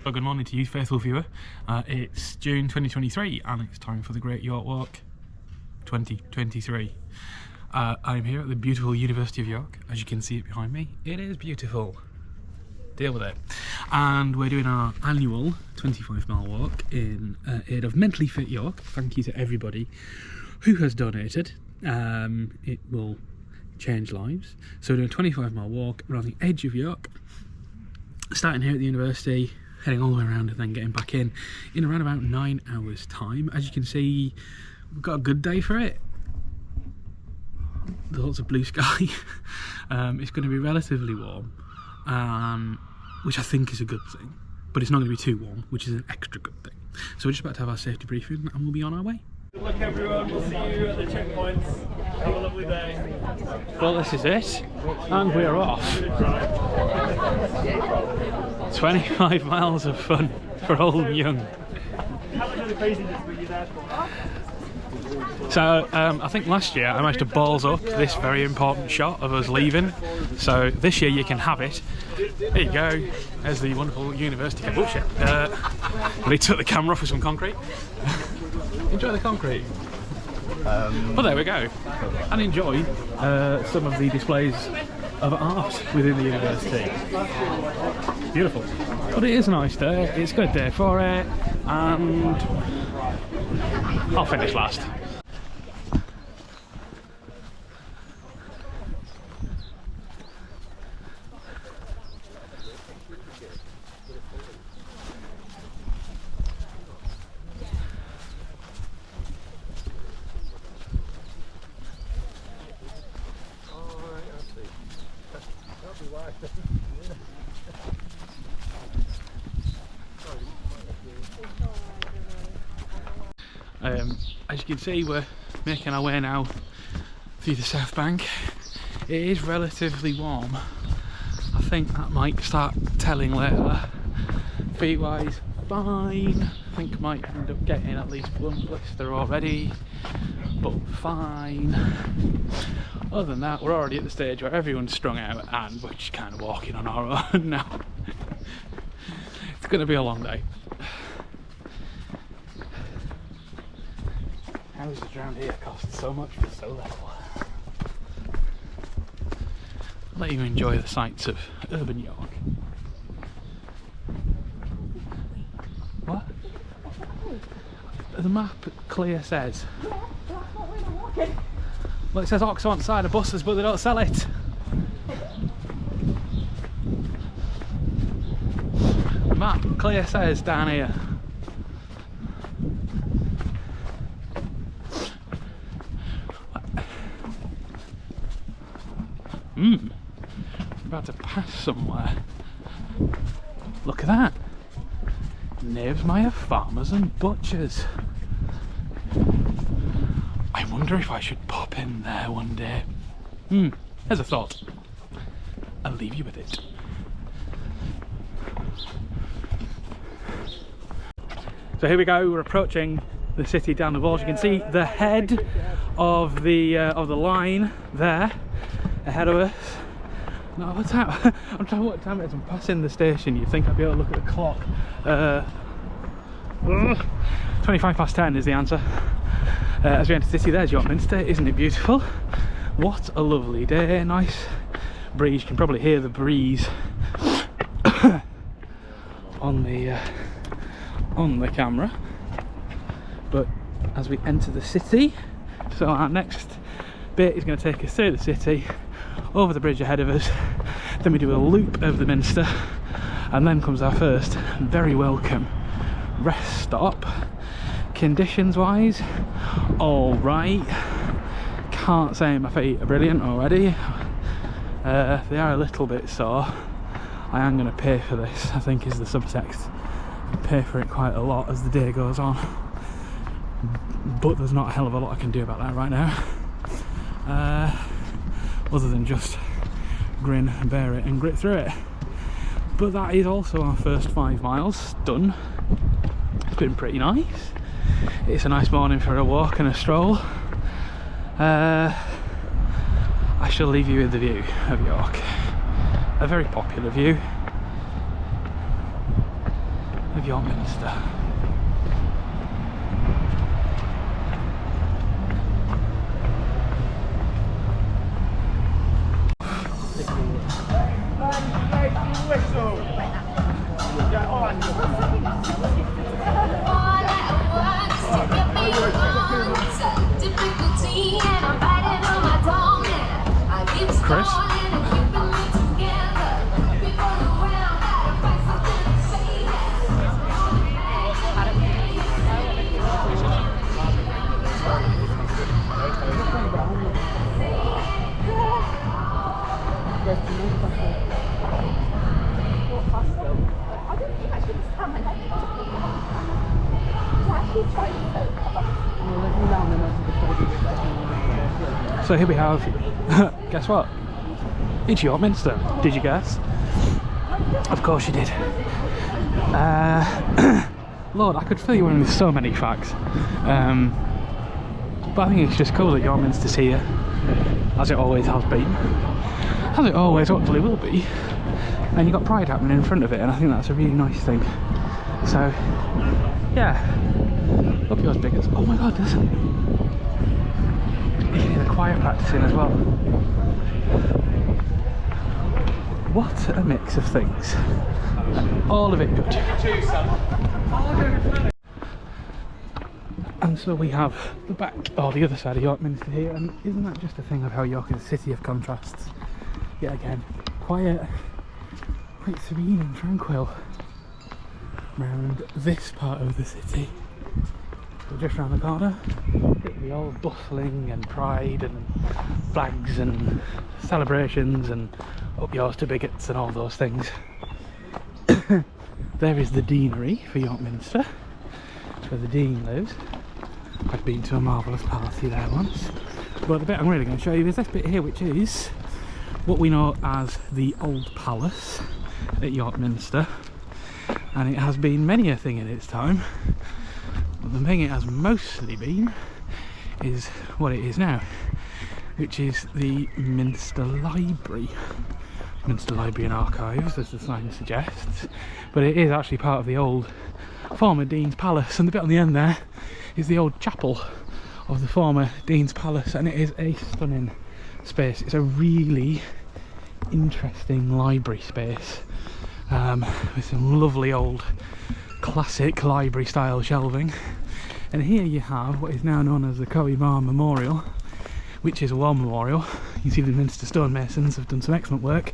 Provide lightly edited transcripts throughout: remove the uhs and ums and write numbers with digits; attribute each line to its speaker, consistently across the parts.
Speaker 1: Well, good morning to you, faithful viewer. It's June 2023 and it's time for the Great York Walk 2023. I'm here at the beautiful University of York. As you can see it behind me, it is beautiful. Deal with it. And we're doing our annual 25-mile walk in aid of Mentally Fit York. Thank you to everybody who has donated. It will change lives. So we're doing a 25-mile walk around the edge of York, starting here at the university, heading all the way around and then getting back in around about 9 hours time. As you can see, we've got a good day for it. There's lots of blue sky. It's going to be relatively warm, which I think is a good thing, but it's not going to be too warm, which is an extra good thing. So we're just about to have our safety briefing and we'll be on our way.
Speaker 2: Good luck everyone, we'll see you at the checkpoints. Have a lovely day.
Speaker 1: Well, this is it, and we're off. 25 miles of fun for old and young.
Speaker 2: How much of the craziness were you there for?
Speaker 1: So I think last year I managed to balls up this very important shot of us leaving. So this year you can have it. There you go. There's the wonderful university. Oh shit. They took the camera off with some concrete. Enjoy the concrete. Well, there we go. And enjoy some of the displays of art within the university. Beautiful. But it is a nice day. It's a good day for it. And I'll finish last. As you can see, we're making our way now through the South Bank. It is relatively warm. I think that might start telling later. Feet wise, fine. I think might end up getting at least one blister already, but fine. Other than that, we're already at the stage where everyone's strung out and we're just kind of walking on our own now. It's going to be a long day. Houses around here cost so much for so little. I'll let you enjoy the sights of urban York. What? The map clear says. Well, it says Oxo on the side of buses, but they don't sell it. The map clear says down here. I'm about to pass somewhere. Look at that. Knavesmire Farmers and Butchers. I wonder if I should pop in there one day. Here's a thought. I'll leave you with it. So here we go, we're approaching the city down the Walls. You can see the head of the line there. Ahead of us. No, what time? I'm trying what time it is. I'm passing the station. You'd think I'd be able to look at the clock. 25 past 10 is the answer. As we enter the city, there's York Minster. Isn't it beautiful? What a lovely day. Nice breeze. You can probably hear the breeze on the camera. But as we enter the city, so our next bit is going to take us through the city, over the bridge ahead of us, then we do a loop over the Minster, and then comes our first very welcome rest stop. Conditions wise, all right. Can't say my feet are brilliant already. They are a little bit sore. I am going to pay for this, I think is the subtext. I pay for it quite a lot as the day goes on, but there's not a hell of a lot I can do about that right now. Other than just grin, bear it and grit through it. But that is also our first 5 miles done. It's been pretty nice. It's a nice morning for a walk and a stroll. I shall leave you with the view of York. A very popular view. of York Minster.
Speaker 3: Chris?
Speaker 1: So here we have, guess what? It's York Minster. Did you guess? Of course you did. Lord, I could fill you in with so many facts. But I think it's just cool that York Minster's here, as it always has been. As it always hopefully will be. And you've got Pride happening in front of it, and I think that's a really nice thing. So, yeah. Up yours, bigots. Oh my god, listen. You can hear the choir practicing as well. What a mix of things. All of it good. And so we have the back, or the other side of York Minster here, and isn't that just a thing of how York is a city of contrasts? Yet again, quiet, quite serene and tranquil around this part of the city. But just round the corner, it'll be all bustling and pride and flags and celebrations and up yours to bigots and all those things. There is the deanery for York Minster, where the dean lives. I've been to a marvellous party there once. But the bit I'm really going to show you is this bit here, which is what we know as the Old Palace at York Minster. And it has been many a thing in its time. But the thing it has mostly been is what it is now, which is the Minster Library. Minster Library and Archives, as the sign suggests. But it is actually part of the old former Dean's Palace, and the bit on the end there is the old chapel of the former Dean's Palace, and it is a stunning space. It's a really interesting library space with some lovely old classic library style shelving. And here you have what is now known as the Coe Mar Memorial, which is a war memorial. You can see the Minster stonemasons have done some excellent work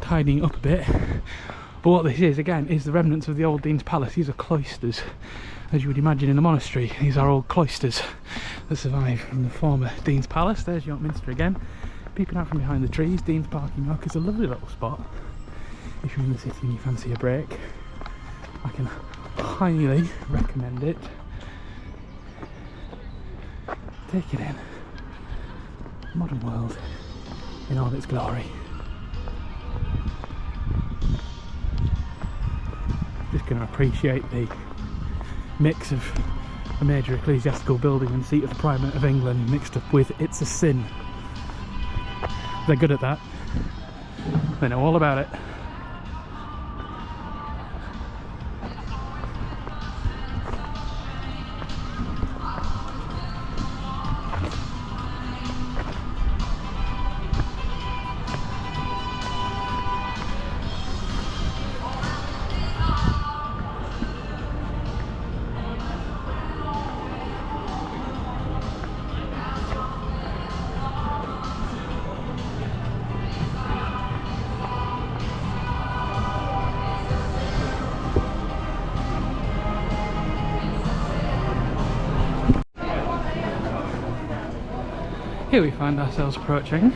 Speaker 1: tidying it up a bit. But what this is, again, is the remnants of the old Dean's Palace. These are cloisters, as you would imagine in a monastery. These are old cloisters that survive from the former Dean's Palace. There's York Minster again, peeping out from behind the trees. Dean's Park in York is a lovely little spot. If you're in the city and you fancy a break, I can highly recommend it. Take it in. Modern world in all its glory. Just going to appreciate the mix of a major ecclesiastical building and seat of the Primate of England mixed up with It's a Sin. They're good at that. They know all about it. Here we find ourselves approaching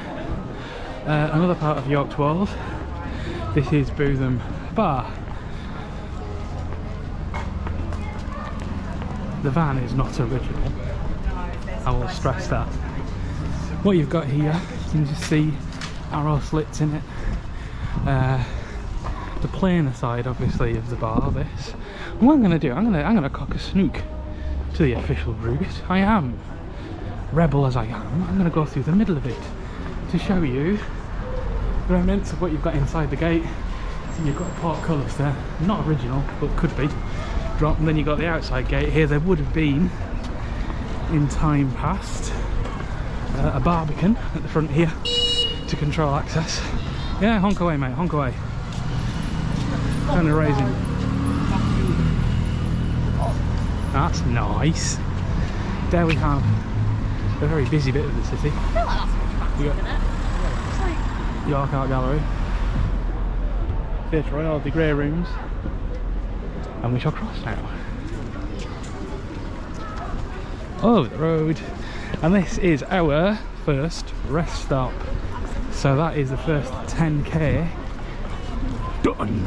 Speaker 1: another part of York's walls. This is Bootham Bar. The van is not original, I will stress that. What you've got here, you can just see arrow slits in it. The plainer side, obviously, of the bar. This. And what I'm going to do, I'm going to cock a snook to the official route. I am rebel as I am. I'm going to go through the middle of it to show you the remnants of what you've got inside the gate So you've got portcullis there, not original, but could be. Drop, and then you've got the outside gate here. There would have been, in time past, a barbican at the front here to control access. Yeah, honk away, mate, honk away. Kind of raising. That's nice. There we have a very busy bit of the city. You got York Art Gallery, Theatre Royal, the Grey Rooms, and we shall cross now. Over the road, and this is our first rest stop. So that is the first 10k done.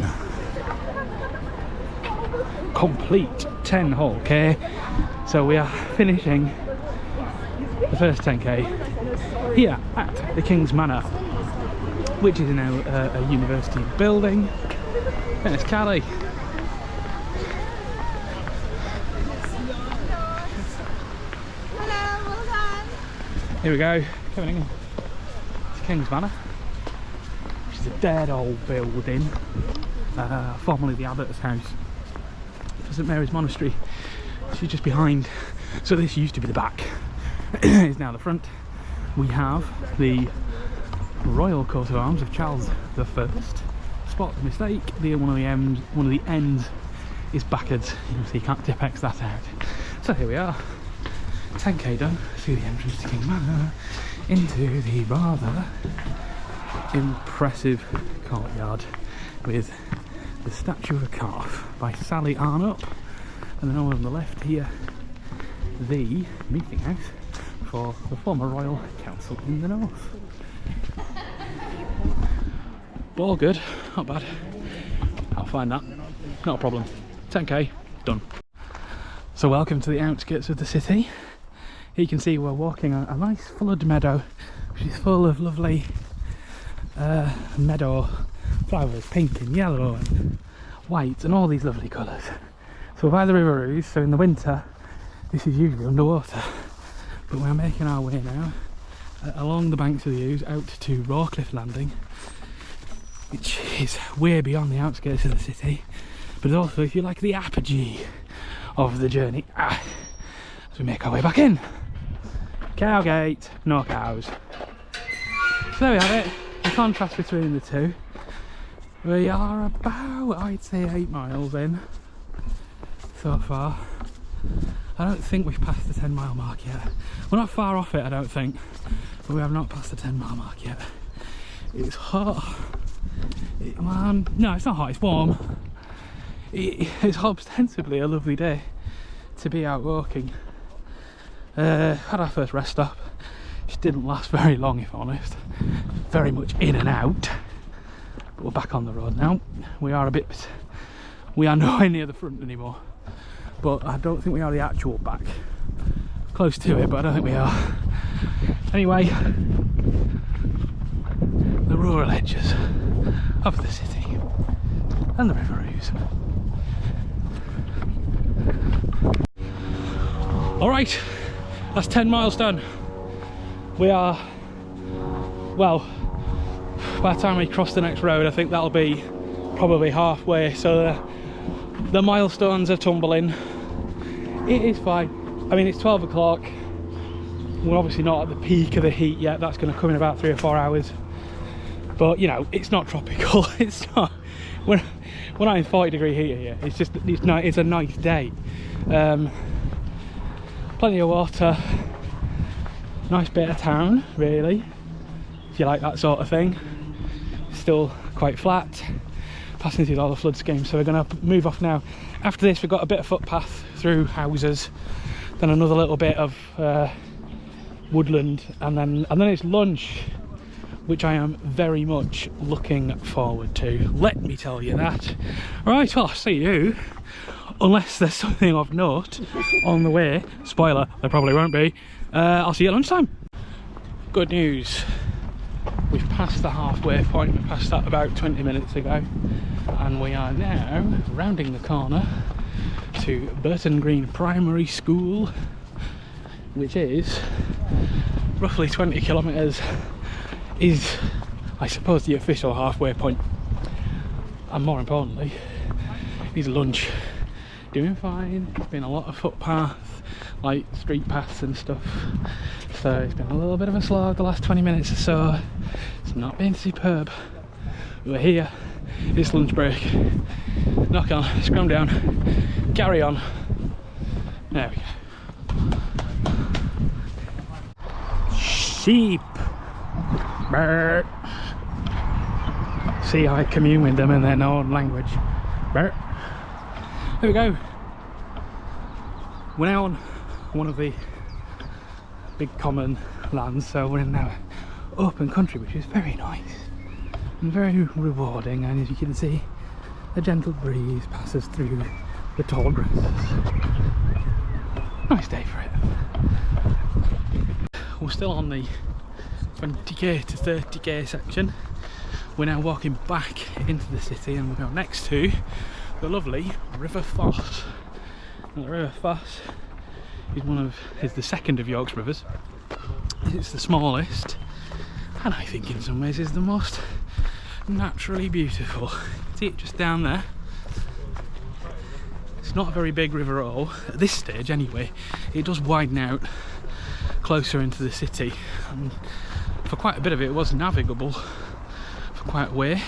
Speaker 1: Complete 10 whole k. So we are finishing the first 10k here at the King's Manor, which is now a university building. There's Callie.
Speaker 3: Hello, well done.
Speaker 1: Here we go, coming in to King's Manor, which is a dead old building, formerly the Abbot's house for St Mary's Monastery. She's just behind, so this used to be the back, it's now the front. We have the Royal Coat of Arms of Charles I. Spot the mistake, one of the ends is backwards, so you can't Tipp-Ex that out. So here we are, 10k done through the entrance to King Manor into the rather impressive courtyard with the statue of a calf by Sally Arnott, and then over on the left here the meeting house for the former Royal Council in the North. All good, not bad. I'll find that, not a problem. 10k done. So welcome to the outskirts of the city. Here you can see we're walking on a nice flood meadow, which is full of lovely meadow flowers, pink and yellow and white and all these lovely colours. So we're by the River Ouse, so in the winter this is usually underwater, but we're making our way now along the banks of the Ouse out to Rawcliffe Landing, which is way beyond the outskirts of the city, but also, if you like, the apogee of the journey as we make our way back in. Cowgate, no cows. So there we have it, the contrast between the two. We are about, I'd say, 8 miles in so far. I don't think we've passed the 10-mile mark yet. We're not far off it, I don't think, but we have not passed the 10-mile mark yet. It's hot. No, it's not hot, it's warm. It's ostensibly a lovely day to be out walking. Had our first rest stop, which didn't last very long, if I'm honest. Very much in and out. But we're back on the road now. We are nowhere near the front anymore, but I don't think we are the actual back. Close to it, but I don't think we are. Anyway, the rural edges of the city and the River Ouse. Alright, that's 10 miles done. We are, well, by the time we cross the next road, I think that'll be probably halfway, so the milestones are tumbling. It is fine. I mean, it's 12 o'clock. We're obviously not at the peak of the heat yet. That's going to come in about 3 or 4 hours. But, you know, it's not tropical. It's not. We're not in 40-degree heat here. It's just, it's a nice day. Plenty of water. Nice bit of town, really, if you like that sort of thing. Still quite flat. Passing through all the flood schemes, so we're going to move off now. After this, we've got a bit of footpath through houses, then another little bit of woodland, and then it's lunch, which I am very much looking forward to. Let me tell you that. Right, well, I'll see you, unless there's something of note on the way. Spoiler, there probably won't be. I'll see you at lunchtime. Good news. We've passed the halfway point. We passed that about 20 minutes ago, and we are now rounding the corner to Burton Green Primary School, which is roughly 20 kilometres, is I suppose the official halfway point. and more importantly, he's lunch. Doing fine. It's been a lot of footpaths, like street paths and stuff, so it's been a little bit of a slog the last 20 minutes or so. It's not been superb. We're here, it's lunch break. Knock on, scrum down, carry on. There we go. Sheep. Brr. See how I commune with them in their own language. Brr. There we go. We're now on one of the big common lands, so we're in now open country, which is very nice and very rewarding, and as you can see, a gentle breeze passes through the tall grasses. Nice day for it. We're still on the 20k to 30k section. We're now walking back into the city, and we're now next to the lovely River Foss. Now, the River Foss is the second of York's rivers. It's the smallest, and I think in some ways is the most naturally beautiful. See it just down there? It's not a very big river at all, at this stage anyway. It does widen out closer into the city, and for quite a bit of it was navigable for quite a way.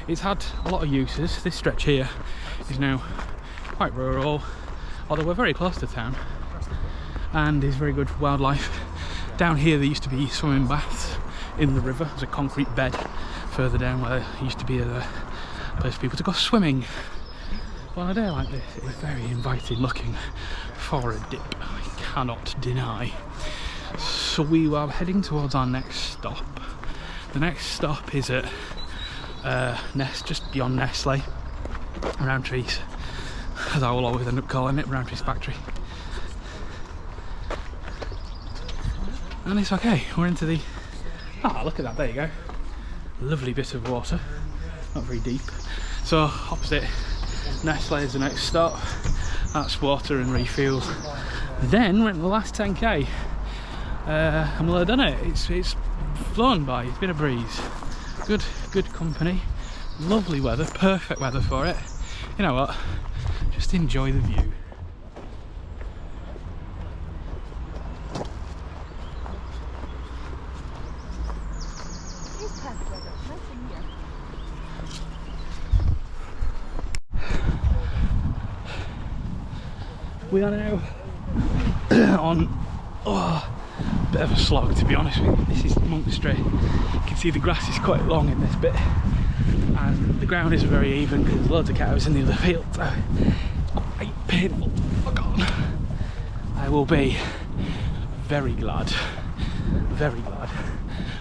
Speaker 1: It's had a lot of uses. This stretch here is now quite rural, although we're very close to town, and is very good for wildlife. Down here there used to be swimming baths in the river. There's a concrete bed further down where there used to be a place for people to go swimming. Well, on a day like this, it is very inviting looking for a dip, I cannot deny. So we are heading towards our next stop. The next stop is at just beyond Nestle, Rowntree's, as I will always end up calling it, Rowntree's factory. And it's okay, we're into the... Ah, look at that, there you go. Lovely bit of water, not very deep. So opposite Nestle is the next stop. That's water and refuel. Then we're in the last 10k. And well, I've done it. It's flown by. It's been a breeze. Good company. Lovely weather. Perfect weather for it. You know what? Just enjoy the view. We are now on a bit of a slog, to be honest with you. This is Monk Street. You can see the grass is quite long in this bit, and the ground isn't very even because there's loads of cows in the other field, so quite painful. Oh God. I will be very glad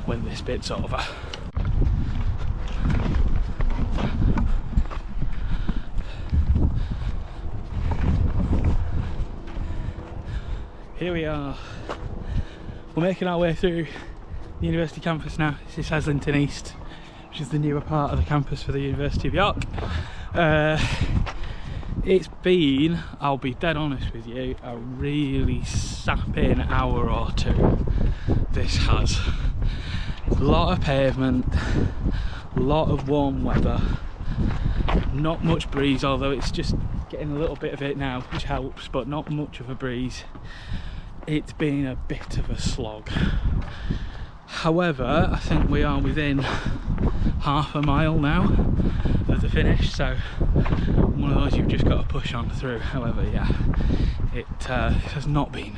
Speaker 1: when this bit's over. Here we are. We're making our way through the university campus now. This is Heslington East, which is the newer part of the campus for the University of York. It's been, I'll be dead honest with you, a really sapping hour or two. This has. A lot of pavement, a lot of warm weather, not much breeze, although it's just getting a little bit of it now, which helps, but not much of a breeze. It's been a bit of a slog. However, I think we are within half a mile now of the finish, so one of those you've just got to push on through. However, yeah, it has not been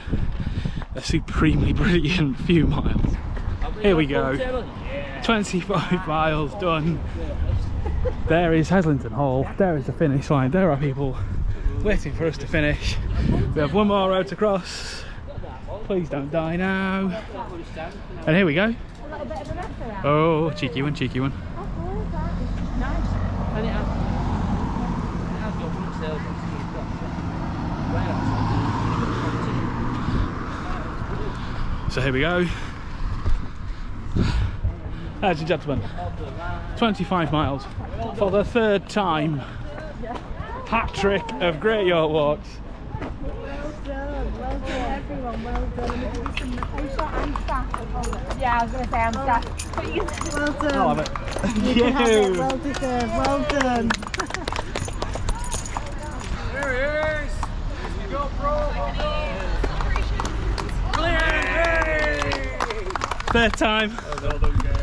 Speaker 1: a supremely brilliant few miles. Here we go, 25 miles done. There is Heslington Hall, there is the finish line, there are people waiting for us to finish. We have one more road to cross. Please don't die now. And here we go. Oh, cheeky one, cheeky one. So here we go. Ladies and gentlemen, 25 miles for the third time. Hat trick of Great York Walks.
Speaker 3: Well done everyone. everyone, well done. And maybe some, are you sure I'm staff? Yeah, I was going to say I'm staff. Well done.
Speaker 1: I'll have it.
Speaker 3: You can have it, well deserved, well done.
Speaker 2: There he is. You go, bro. Clear.
Speaker 1: Third time.
Speaker 2: Well done, guys.